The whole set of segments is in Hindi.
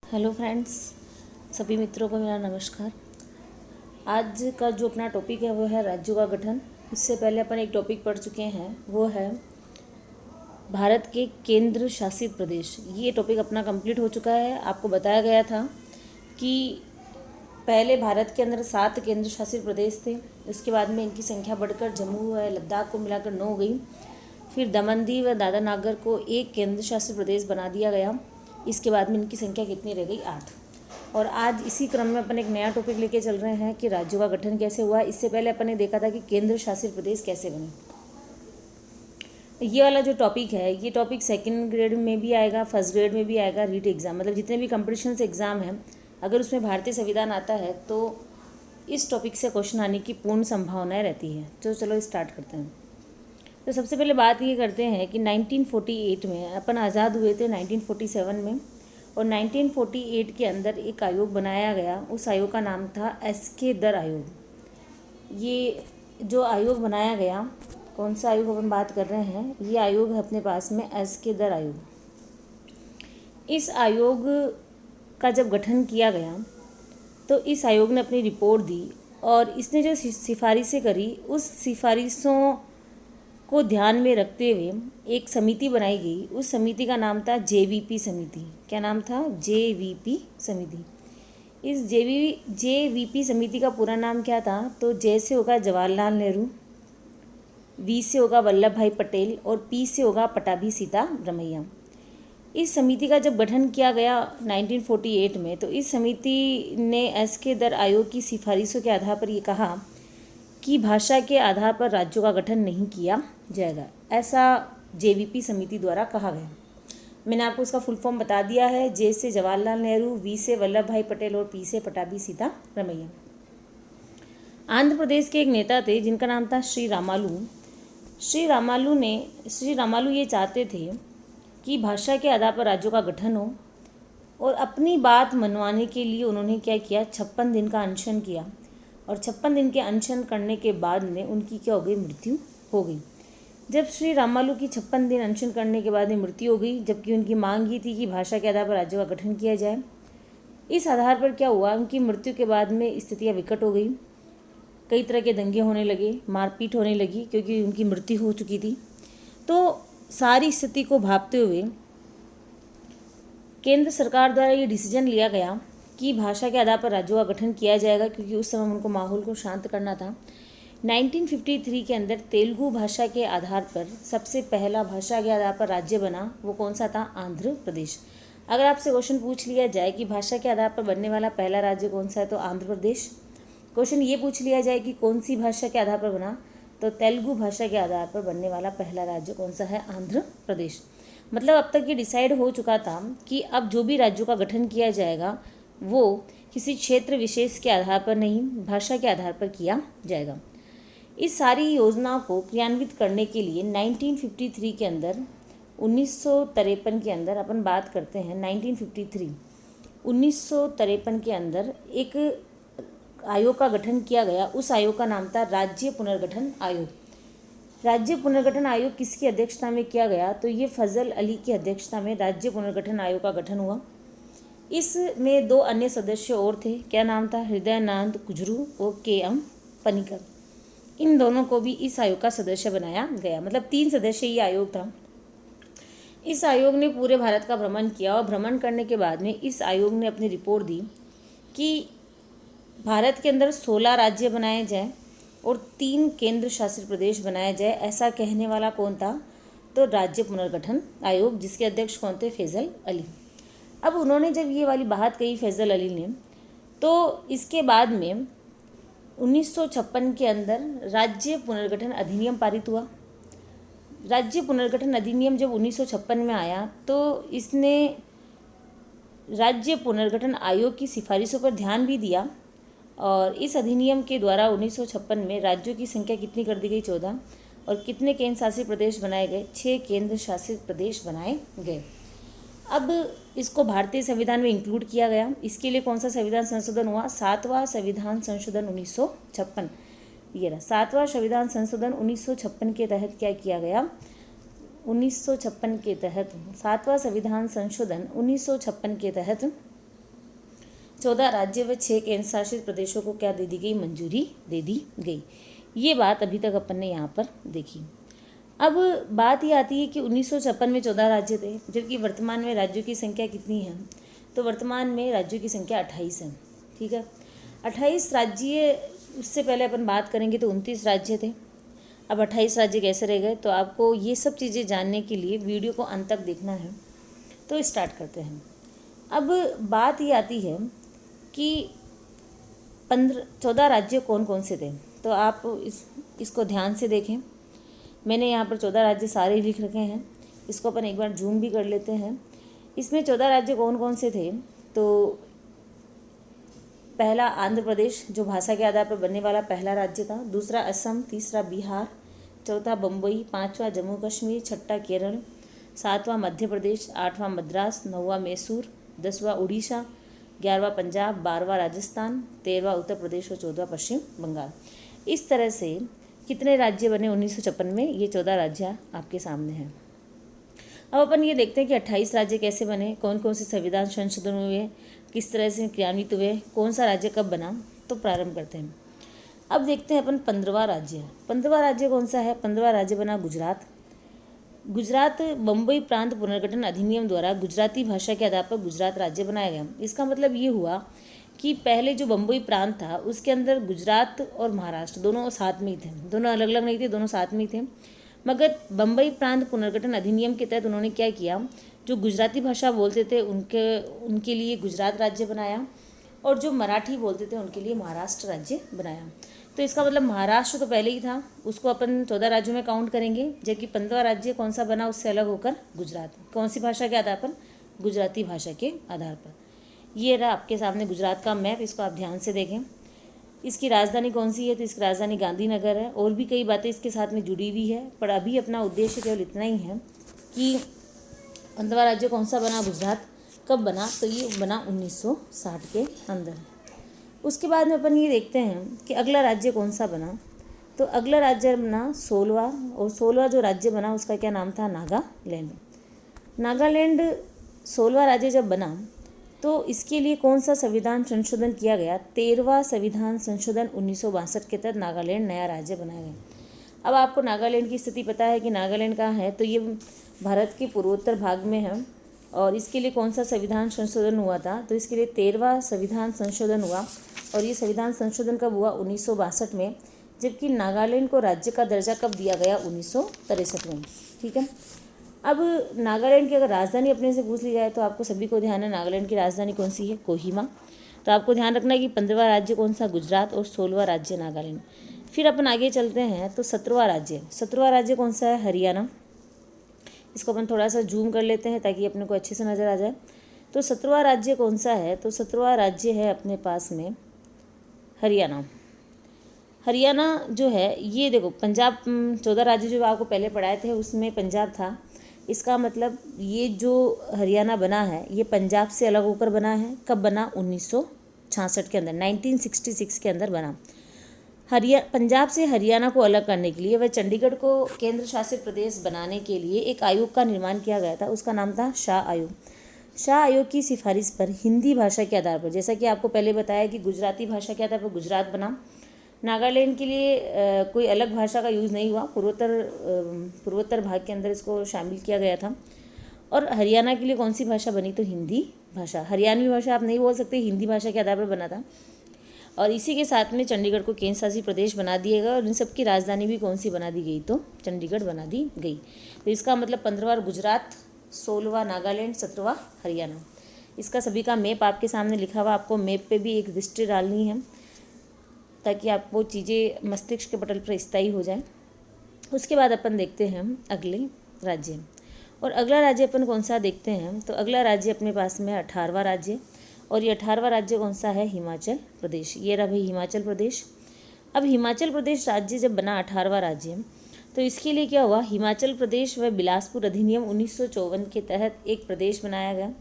हेलो फ्रेंड्स, सभी मित्रों को मेरा नमस्कार। आज का जो अपना टॉपिक है वो है राज्यों का गठन। इससे पहले अपन एक टॉपिक पढ़ चुके हैं, वो है भारत के केंद्र शासित प्रदेश। ये टॉपिक अपना कंप्लीट हो चुका है। आपको बताया गया था कि पहले भारत के अंदर 7 केंद्र शासित प्रदेश थे, उसके बाद में इनकी संख्या बढ़कर जम्मू व लद्दाख को मिलाकर 9 गई। फिर दमन दीव व दादरा नागर को एक केंद्र शासित प्रदेश बना दिया गया। इसके बाद में इनकी संख्या कितनी रह गई? 8। और आज इसी क्रम में अपन एक नया टॉपिक लेके चल रहे हैं कि राज्यों का गठन कैसे हुआ। इससे पहले अपन ने देखा था कि केंद्र शासित प्रदेश कैसे बने। ये वाला जो टॉपिक है, ये टॉपिक सेकंड ग्रेड में भी आएगा, फर्स्ट ग्रेड में भी आएगा। रीट एग्ज़ाम मतलब जितने भी कंपटीशन एग्ज़ाम हैं, अगर उसमें भारतीय संविधान आता है तो इस टॉपिक से क्वेश्चन आने की पूर्ण संभावनाएँ रहती है। तो चलो स्टार्ट करते हैं। तो सबसे पहले बात ये करते हैं कि 1948 में अपन आज़ाद हुए थे 1947 में, और 1948 के अंदर एक आयोग बनाया गया। उस आयोग का नाम था एस.के. दर आयोग। ये जो आयोग बनाया गया, कौन सा आयोग अपन बात कर रहे हैं? ये आयोग है अपने पास में एस.के. दर आयोग। इस आयोग का जब गठन किया गया तो इस आयोग ने अपनी रिपोर्ट दी, और इसने जो सिफारिशें करी, उस सिफारिशों को ध्यान में रखते हुए एक समिति बनाई गई। उस समिति का नाम था जेवीपी समिति। क्या नाम था? जेवीपी समिति। इस जेवीपी समिति का पूरा नाम क्या था? तो जे से होगा जवाहरलाल नेहरू, वी से होगा वल्लभ भाई पटेल, और पी से होगा पटाभी सीतारमैया। इस समिति का जब गठन किया गया 1948 में, तो इस समिति ने एस.के. दर आयोग की सिफारिशों के आधार पर ये कहा कि भाषा के आधार पर राज्यों का गठन नहीं किया जाएगा। ऐसा जेवीपी समिति द्वारा कहा गया। मैंने आपको उसका फुल फॉर्म बता दिया है। जे से जवाहरलाल नेहरू, वी से वल्लभ भाई पटेल, और पी से पटाभी सीतारमैया। आंध्र प्रदेश के एक नेता थे जिनका नाम था श्री रामालू। श्री रामालू ये चाहते थे कि भाषा के आधार पर राज्यों का गठन हो, और अपनी बात मनवाने के लिए उन्होंने क्या किया? 56 दिन का अनशन किया, और 56 दिन के अनशन करने के बाद में उनकी क्या हो गई? मृत्यु हो गई। जब श्री रामालू की 56 दिन अनशन करने के बाद में मृत्यु हो गई, जबकि उनकी मांग ये थी कि भाषा के आधार पर राज्यों का गठन किया जाए। इस आधार पर क्या हुआ? उनकी मृत्यु के बाद में स्थितियाँ विकट हो गई। कई तरह के दंगे होने लगे, मारपीट होने लगी, क्योंकि उनकी मृत्यु हो चुकी थी। तो सारी स्थिति को भांपते हुए केंद्र सरकार द्वारा ये डिसीजन लिया गया कि भाषा के आधार पर राज्यों का गठन किया जाएगा, क्योंकि उस समय उनको माहौल को शांत करना था। 1953 के अंदर तेलुगु भाषा के आधार पर सबसे पहला भाषा के आधार पर राज्य बना। वो कौन सा था? आंध्र प्रदेश। अगर आपसे क्वेश्चन पूछ लिया जाए कि भाषा के आधार पर बनने वाला पहला राज्य कौन सा है, तो आंध्र प्रदेश। क्वेश्चन ये पूछ लिया जाए कि कौन सी भाषा के आधार पर बना, तो तेलुगु भाषा के आधार पर बनने वाला पहला राज्य कौन सा है? आंध्र प्रदेश। मतलब अब तक ये डिसाइड हो चुका था कि अब जो भी राज्यों का गठन किया जाएगा वो किसी क्षेत्र विशेष के आधार पर नहीं, भाषा के आधार पर किया जाएगा। इस सारी योजना को क्रियान्वित करने के लिए 1953 के अंदर 1953 के अंदर अपन बात करते हैं 1953 के अंदर एक आयोग का गठन किया गया। उस आयोग का नाम था राज्य पुनर्गठन आयोग। राज्य पुनर्गठन आयोग किसकी अध्यक्षता में किया गया? तो ये फजल अली की अध्यक्षता में राज्य पुनर्गठन आयोग का गठन हुआ। इसमें 2 अन्य सदस्य और थे। क्या नाम था? हृदयानंद कुजरू और के.एम. पनिकर। इन दोनों को भी इस आयोग का सदस्य बनाया गया। मतलब 3 सदस्य ये आयोग था। इस आयोग ने पूरे भारत का भ्रमण किया, और भ्रमण करने के बाद में इस आयोग ने अपनी रिपोर्ट दी कि भारत के अंदर 16 राज्य बनाए जाए और 3 केंद्र शासित प्रदेश बनाए जाए। ऐसा कहने वाला कौन था? तो राज्य पुनर्गठन आयोग, जिसके अध्यक्ष कौन थे? फैजल अली। अब उन्होंने जब ये वाली बात कही फैजल अली ने, तो इसके बाद में 1956 के अंदर राज्य पुनर्गठन अधिनियम पारित हुआ। राज्य पुनर्गठन अधिनियम जब 1956 में आया, तो इसने राज्य पुनर्गठन आयोग की सिफारिशों पर ध्यान भी दिया, और इस अधिनियम के द्वारा 1956 में राज्यों की संख्या कितनी कर दी गई? 14। और कितने केंद्र शासित प्रदेश बनाए गए? 6 केंद्र शासित प्रदेश बनाए गए। अब इसको भारतीय संविधान में इंक्लूड किया गया। इसके लिए कौन सा संविधान संशोधन हुआ? 7वां संविधान संशोधन 1956। ये रहा 7वां संविधान संशोधन 1956 के तहत क्या किया गया? 1956 के तहत 7वां संविधान संशोधन 1956 के तहत 14 राज्य व 6 केंद्र शासित प्रदेशों को क्या दे दी गई, मंजूरी दे दी गई। ये बात अभी तक अपन ने यहाँ पर देखी। अब बात ये आती है कि 1956 में 14 राज्य थे, जबकि वर्तमान में राज्यों की संख्या कितनी है, तो वर्तमान में राज्यों की संख्या 28 है। ठीक है, 28 राज्य, उससे पहले अपन बात करेंगे तो 29 राज्य थे। अब 28 राज्य कैसे रह गए, तो आपको ये सब चीज़ें जानने के लिए वीडियो को अंत तक देखना है। तो स्टार्ट करते हैं। अब बात ये आती है कि 14 राज्य कौन कौन से थे, तो आप इसको ध्यान से देखें। मैंने यहाँ पर 14 राज्य सारे लिख रखे हैं, इसको अपन एक बार जूम भी कर लेते हैं। इसमें 14 राज्य कौन कौन से थे, तो पहला आंध्र प्रदेश, जो भाषा के आधार पर बनने वाला पहला राज्य था। दूसरा असम, तीसरा बिहार, चौथा बम्बई, पांचवा जम्मू कश्मीर, छठा केरल, सातवां मध्य प्रदेश, आठवां मद्रास, नौवां मैसूर, 10वां उड़ीसा, 11वां पंजाब, 12वां राजस्थान, 13वां उत्तर प्रदेश और 14वां पश्चिम बंगाल। इस तरह से कितने राज्य बने 1956 में, ये 14 राज्य आपके सामने हैं। अब अपन ये देखते हैं कि 28 राज्य कैसे बने, कौन कौन से संविधान संशोधन हुए, किस तरह से क्रियान्वित हुए, कौन सा राज्य कब बना। तो प्रारंभ करते हैं। अब देखते हैं अपन 15वां राज्य। 15वां राज्य कौन सा है, 15वां राज्य बना गुजरात। गुजरात बम्बई प्रांत पुनर्गठन अधिनियम द्वारा गुजराती भाषा के आधार पर गुजरात राज्य बनाया गया। इसका मतलब ये हुआ कि पहले जो बम्बई प्रांत था उसके अंदर गुजरात और महाराष्ट्र दोनों साथ में ही थे, दोनों अलग अलग नहीं थे, दोनों साथ में ही थे। मगर बम्बई प्रांत पुनर्गठन अधिनियम के तहत उन्होंने क्या किया, जो गुजराती भाषा बोलते थे उनके लिए गुजरात राज्य बनाया, और जो मराठी बोलते थे उनके लिए महाराष्ट्र राज्य बनाया। तो इसका मतलब महाराष्ट्र तो पहले ही था, उसको अपन 14 राज्यों में काउंट करेंगे, जबकि 15वां राज्य कौन सा बना उससे अलग होकर गुजरात। कौन सी भाषा के आधार पर, गुजराती भाषा के आधार पर। ये रहा आपके सामने गुजरात का मैप, इसको आप ध्यान से देखें। इसकी राजधानी कौन सी है, तो इसकी राजधानी गांधीनगर है। और भी कई बातें इसके साथ में जुड़ी हुई है, पर अभी अपना उद्देश्य केवल इतना ही है कि 15वां राज्य कौन सा बना, गुजरात, कब बना, तो ये बना 1960 के अंदर। उसके बाद में अपन ये देखते हैं कि अगला राज्य कौन सा बना, तो अगला राज्य बना 16वां, और 16वां जो राज्य बना उसका क्या नाम था, नागालैंड। नागालैंड 16वां राज्य जब बना तो इसके लिए कौन सा संविधान संशोधन किया गया, 13वां संविधान संशोधन 1962 के तहत नागालैंड नया राज्य बनाया गया। अब आपको नागालैंड की स्थिति पता है कि नागालैंड कहाँ है, तो ये भारत के पूर्वोत्तर भाग में है। और इसके लिए कौन सा संविधान संशोधन हुआ था, तो इसके लिए 13वां संविधान संशोधन हुआ, और ये संविधान संशोधन कब हुआ, 1962 में। जबकि नागालैंड को राज्य का दर्जा कब दिया गया, 1963 में। ठीक है, अब नागालैंड की अगर राजधानी अपने से पूछ ली जाए तो आपको सभी को ध्यान है नागालैंड की राजधानी कौन सी है, कोहिमा। तो आपको ध्यान रखना है कि 15वां राज्य कौन सा, गुजरात, और 16वां राज्य नागालैंड। फिर अपन आगे चलते हैं तो 17वां राज्य कौन सा है, हरियाणा। इसको अपन थोड़ा सा जूम कर लेते हैं ताकि अपने को अच्छे से नज़र आ जाए। तो 17वां राज्य कौन सा है, तो 17वां राज्य है अपने पास में हरियाणा। हरियाणा जो है ये देखो, पंजाब 14 राज्य जो आपको पहले पढ़ाए थे उसमें पंजाब था। इसका मतलब ये जो हरियाणा बना है ये पंजाब से अलग होकर बना है। कब बना, 1966 के अंदर, 1966 के अंदर बना। पंजाब से हरियाणा को अलग करने के लिए वह चंडीगढ़ को केंद्र शासित प्रदेश बनाने के लिए एक आयोग का निर्माण किया गया था, उसका नाम था शाह आयोग। शाह आयोग की सिफारिश पर हिंदी भाषा के आधार पर, जैसा कि आपको पहले बताया कि गुजराती भाषा के आधार पर गुजरात बना। नागालैंड के लिए कोई अलग भाषा का यूज़ नहीं हुआ, पूर्वोत्तर भाग के अंदर इसको शामिल किया गया था। और हरियाणा के लिए कौन सी भाषा बनी, तो हिंदी भाषा। हरियाणवी भाषा आप नहीं बोल सकते, हिंदी भाषा के आधार पर बना था। और इसी के साथ में चंडीगढ़ को केंद्र शासित प्रदेश बना दिया गया, और इन सब की राजधानी भी कौन सी बना दी गई, तो चंडीगढ़ बना दी गई। तो इसका मतलब 15वां गुजरात, 16वां नागालैंड, 17वां हरियाणा। इसका सभी का मैप आपके सामने लिखा हुआ, आपको मैप पे भी एक दृष्टि डालनी है ताकि आप वो चीज़ें मस्तिष्क के पटल पर स्थायी हो जाएं। उसके बाद अपन देखते हैं अगले राज्य, और अगला राज्य अपन कौन सा देखते हैं, तो अगला राज्य अपने पास में 18वां राज्य, और ये 18वां राज्य कौन सा है, हिमाचल प्रदेश। ये रहा भाई हिमाचल प्रदेश। अब हिमाचल प्रदेश राज्य जब बना 18वां राज्य, तो इसके लिए क्या हुआ, हिमाचल प्रदेश व बिलासपुर अधिनियम 1954 के तहत एक प्रदेश बनाया गया।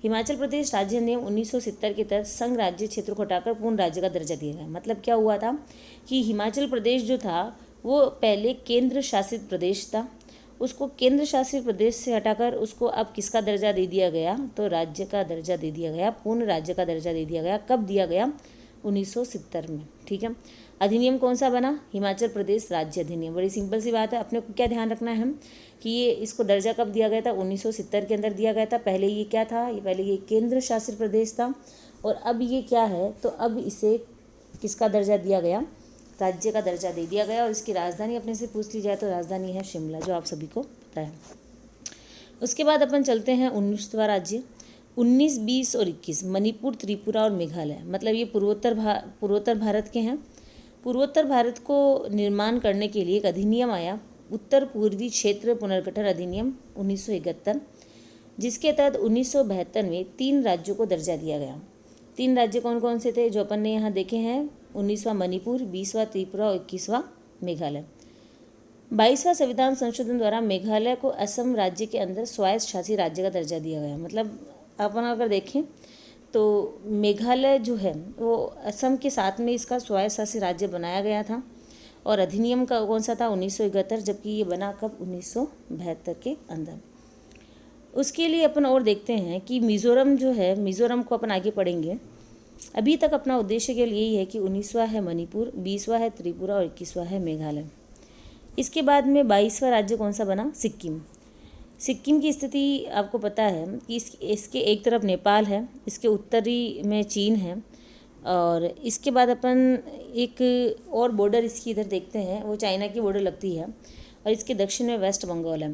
हिमाचल प्रदेश राज्य नियम 1970 के तहत संघ राज्य क्षेत्र को हटाकर पूर्ण राज्य का दर्जा दिया गया। मतलब क्या हुआ था कि हिमाचल प्रदेश जो था वो पहले केंद्र शासित प्रदेश था, उसको केंद्र शासित प्रदेश से हटाकर उसको अब किसका दर्जा दे दिया गया, तो राज्य का दर्जा दे दिया गया, पूर्ण राज्य का दर्जा दे दिया गया। कब दिया गया, 1970 में। ठीक है, अधिनियम कौन सा बना, हिमाचल प्रदेश राज्य अधिनियम। बड़ी सिंपल सी बात है, अपने को क्या ध्यान रखना है कि ये इसको दर्जा कब दिया गया था, 1970 के अंदर दिया गया था। पहले ये क्या था, ये पहले ये केंद्र शासित प्रदेश था, और अब ये क्या है, तो अब इसे किसका दर्जा दिया गया, राज्य का दर्जा दे दिया गया। और इसकी राजधानी अपने से पूछ ली जाए तो राजधानी है शिमला, जो आप सभी को पता है। उसके बाद अपन चलते हैं 19वां राज्य। 19, 20 और 21 मणिपुर, त्रिपुरा और मेघालय, मतलब ये पूर्वोत्तर भारत के हैं। पूर्वोत्तर भारत को निर्माण करने के लिए एक अधिनियम आया, उत्तर पूर्वी क्षेत्र पुनर्गठन अधिनियम 1971, जिसके तहत 1972 में 3 राज्यों को दर्जा दिया गया। 3 राज्य कौन कौन से थे, जो अपन ने यहाँ देखे हैं, 19वां मणिपुर, 20वां त्रिपुरा और 21वां मेघालय। 22वां संविधान संशोधन द्वारा मेघालय को असम राज्य के अंदर स्वायत्त शासी राज्य का दर्जा दिया गया। मतलब अपन अगर देखें तो मेघालय जो है वो असम के साथ में इसका स्वायत्त शासी राज्य बनाया गया था, और अधिनियम का कौन सा था, 1971, जबकि ये बना कब, 1972 के अंदर। उसके लिए अपन और देखते हैं कि मिज़ोरम जो है, मिज़ोरम को अपन आगे पढ़ेंगे। अभी तक अपना उद्देश्य के लिए यही है कि 19वां है मणिपुर, 20वां है त्रिपुरा और 21वां है मेघालय। इसके बाद में 22वां राज्य कौन सा बना, सिक्किम। सिक्किम की स्थिति आपको पता है कि इसके एक तरफ नेपाल है, इसके उत्तरी में चीन है, और इसके बाद अपन एक और बॉर्डर इसकी इधर देखते हैं, वो चाइना की बॉर्डर लगती है, और इसके दक्षिण में वेस्ट बंगाल है।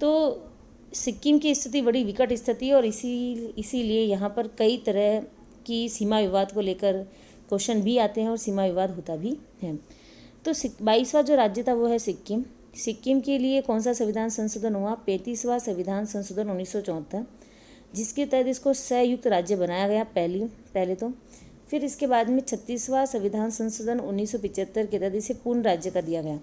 तो सिक्किम की स्थिति बड़ी विकट स्थिति है, और इसीलिए यहाँ पर कई तरह की सीमा विवाद को लेकर क्वेश्चन भी आते हैं और सीमा विवाद होता भी है। तो 22वां जो राज्य था वो है सिक्किम। सिक्किम के लिए कौन सा संविधान संशोधन हुआ, 35वां संविधान संशोधन 1974, जिसके तहत इसको संयुक्त राज्य बनाया गया पहले तो। फिर इसके बाद में 36वां संविधान संशोधन 1975 के तहत इसे पूर्ण राज्य का दिया गया,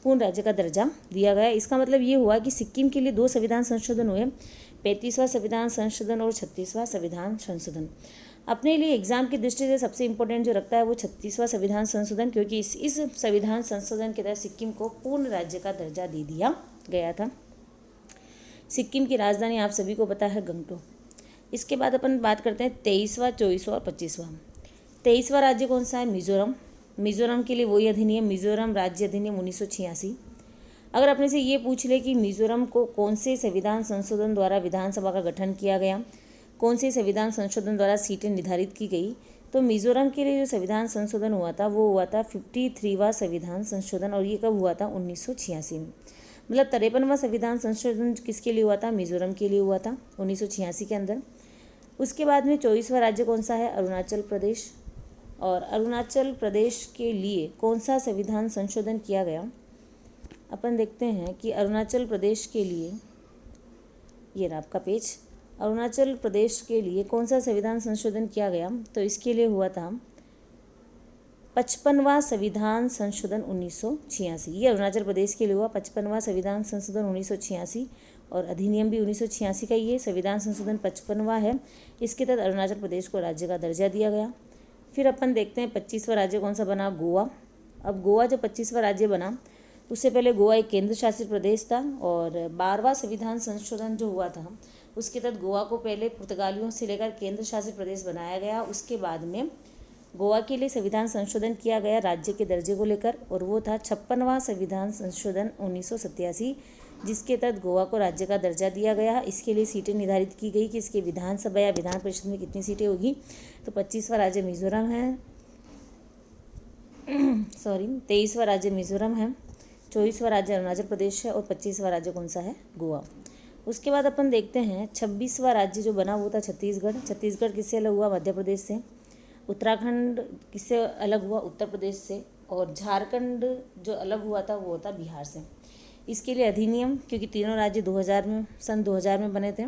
पूर्ण राज्य का दर्जा दिया गया। इसका मतलब ये हुआ कि सिक्किम के लिए 2 संविधान संशोधन हुए, 35वां संविधान संशोधन और 36वां संविधान संशोधन। अपने लिए एग्जाम की दृष्टि से सबसे इम्पोर्टेंट जो रखता है वो 36वां संविधान संशोधन, क्योंकि इस संविधान संशोधन के तहत सिक्किम को पूर्ण राज्य का दर्जा दे दिया गया था। सिक्किम की राजधानी आप सभी को पता है, गंगटोक। इसके बाद अपन बात करते हैं 23वां, 24वां और 25वां। 23वां राज्य कौन सा है, मिजोरम। मिजोरम के लिए वही अधिनियम, मिजोरम राज्य अधिनियम 1986। अगर अपने से ये पूछ ले कि मिजोरम को कौन से संविधान संशोधन द्वारा विधानसभा का गठन किया गया, कौन से संविधान संशोधन द्वारा सीटें निर्धारित की गई, तो मिजोरम के लिए जो संविधान संशोधन हुआ था वो हुआ था 53वां संविधान संशोधन, और ये कब हुआ था, 1986 में। मतलब 53वां संविधान संशोधन किसके लिए हुआ था, मिजोरम के लिए हुआ था 1986 के अंदर। उसके बाद में 24वां राज्य कौन सा है, अरुणाचल प्रदेश। और अरुणाचल प्रदेश के लिए कौन सा संविधान संशोधन किया गया, अपन देखते हैं कि अरुणाचल प्रदेश के लिए, ये रहा आपका पेज, अरुणाचल प्रदेश के लिए कौन सा संविधान संशोधन किया गया, तो इसके लिए हुआ था 55वां संविधान संशोधन 1986। ये अरुणाचल प्रदेश के लिए हुआ 55वां संविधान संशोधन 1986, और अधिनियम भी 1986 का ही है। संविधान संशोधन 55वां है, इसके तहत अरुणाचल प्रदेश को राज्य का दर्जा दिया गया। फिर अपन देखते हैं 25वां राज्य कौन सा बना, गोवा। अब गोवा जब 25वां राज्य बना, उससे पहले गोवा एक केंद्र शासित प्रदेश था, और 12वां संविधान संशोधन जो हुआ था उसके तहत गोवा को पहले पुर्तगालियों से लेकर केंद्र शासित प्रदेश बनाया गया। उसके बाद में गोवा के लिए संविधान संशोधन किया गया राज्य के दर्जे को लेकर, और वो था 56वां संविधान संशोधन 1987, जिसके तहत गोवा को राज्य का दर्जा दिया गया। इसके लिए सीटें निर्धारित की गई कि इसके विधानसभा या विधान परिषद में कितनी सीटें होगी। तो 25वां राज्य मिजोरम है, 23वां राज्य मिजोरम है, 24वां राज्य अरुणाचल प्रदेश है, और 25वां राज्य कौन सा है, गोवा। उसके बाद अपन देखते हैं 26वां राज्य जो बना वो था छत्तीसगढ़। छत्तीसगढ़ किससे अलग हुआ, मध्य प्रदेश से। उत्तराखंड किससे अलग हुआ, उत्तर प्रदेश से। और झारखंड जो अलग हुआ था वो होता बिहार से। इसके लिए अधिनियम, क्योंकि तीनों राज्य 2000 में, सन 2000 में बने थे।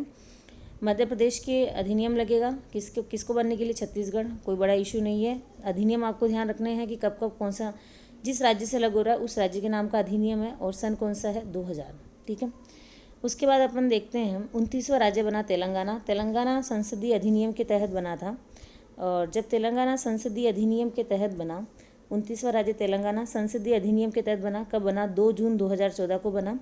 मध्य प्रदेश के अधिनियम लगेगा किसको बनने के लिए, छत्तीसगढ़। कोई बड़ा इशू नहीं है। अधिनियम आपको ध्यान रखने हैं कि कब कब कौन सा जिस राज्य से अलग हो रहा है उस राज्य के नाम का अधिनियम है, और सन कौन सा है, 2000। ठीक है। उसके बाद अपन देखते हैं 29वां राज्य बना तेलंगाना। तेलंगाना संसदीय अधिनियम के तहत बना था, और जब तेलंगाना संसदीय अधिनियम के तहत बना, 29वां राज्य तेलंगाना संसदीय अधिनियम के तहत बना। कब बना, 2 जून 2014 को बना।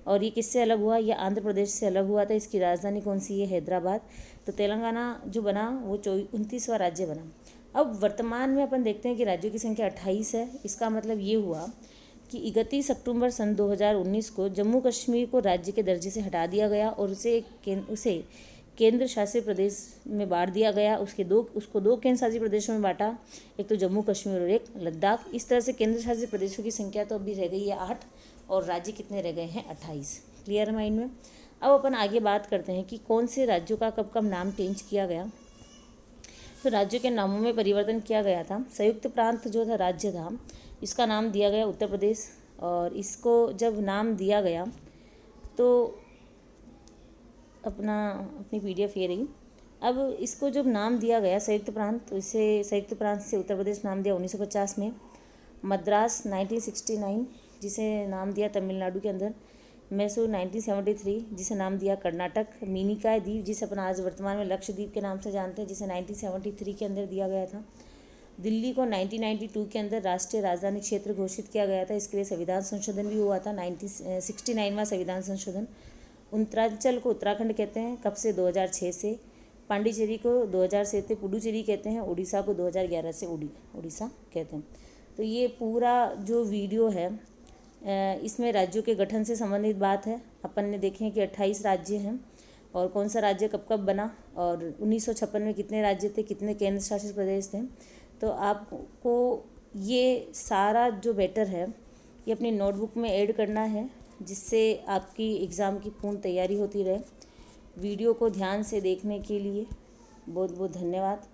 और ये किससे अलग हुआ? ये आंध्र प्रदेश से अलग हुआ था। इसकी राजधानी कौन सी है? हैदराबाद। तो तेलंगाना जो बना वो 29वां राज्य बना। अब वर्तमान में अपन देखते हैं कि राज्यों की संख्या 28 है। इसका मतलब ये हुआ कि 31 अक्टूबर सन 2019 को जम्मू कश्मीर को राज्य के दर्जे से हटा दिया गया और उसे केंद्र शासित प्रदेश में बांट दिया गया। उसको दो केंद्र शासित प्रदेशों में बांटा, एक तो जम्मू कश्मीर और एक लद्दाख। इस तरह से केंद्र शासित प्रदेशों की संख्या तो अभी रह गई है 8 और राज्य कितने रह गए हैं? 28। क्लियर है माइंड में? अब अपन आगे बात करते हैं कि कौन से राज्यों का कब कब नाम चेंज किया गया। तो राज्यों के नामों में परिवर्तन किया गया था। संयुक्त प्रांत जो था राज्य था, इसका नाम दिया गया उत्तर प्रदेश। और इसको जब नाम दिया गया तो अपनी PDF ये रही। अब इसको जब नाम दिया गया संयुक्त प्रांत, तो इसे संयुक्त प्रांत से उत्तर प्रदेश नाम दिया 1950 में। मद्रास 1969 जिसे नाम दिया तमिलनाडु के अंदर। मैसूर 1973 जिसे नाम दिया कर्नाटक। मिनिकॉय द्वीप जिसे अपन आज वर्तमान में लक्षद्वीप के नाम से जानते हैं, जिसे 1973 के अंदर दिया गया था। दिल्ली को 1992 के अंदर राष्ट्रीय राजधानी क्षेत्र घोषित किया गया था। इसके लिए संविधान संशोधन भी हुआ था, 1969वां संविधान संशोधन। उत्तरांचल को उत्तराखंड कहते हैं, कब से? 2006 से। पांडिचेरी को 2000 से पुडुचेरी कहते हैं। उड़ीसा को 2011 से उड़ीसा कहते हैं। तो ये पूरा जो वीडियो है इसमें राज्यों के गठन से संबंधित बात है। अपन ने देखे हैं कि 28 राज्य हैं और कौन सा राज्य कब कब बना और 1956 में कितने राज्य थे, कितने केंद्र शासित प्रदेश थे। तो आपको ये सारा जो मैटर है ये अपनी नोटबुक में ऐड करना है, जिससे आपकी एग्ज़ाम की पूर्ण तैयारी होती रहे। वीडियो को ध्यान से देखने के लिए बहुत बहुत धन्यवाद।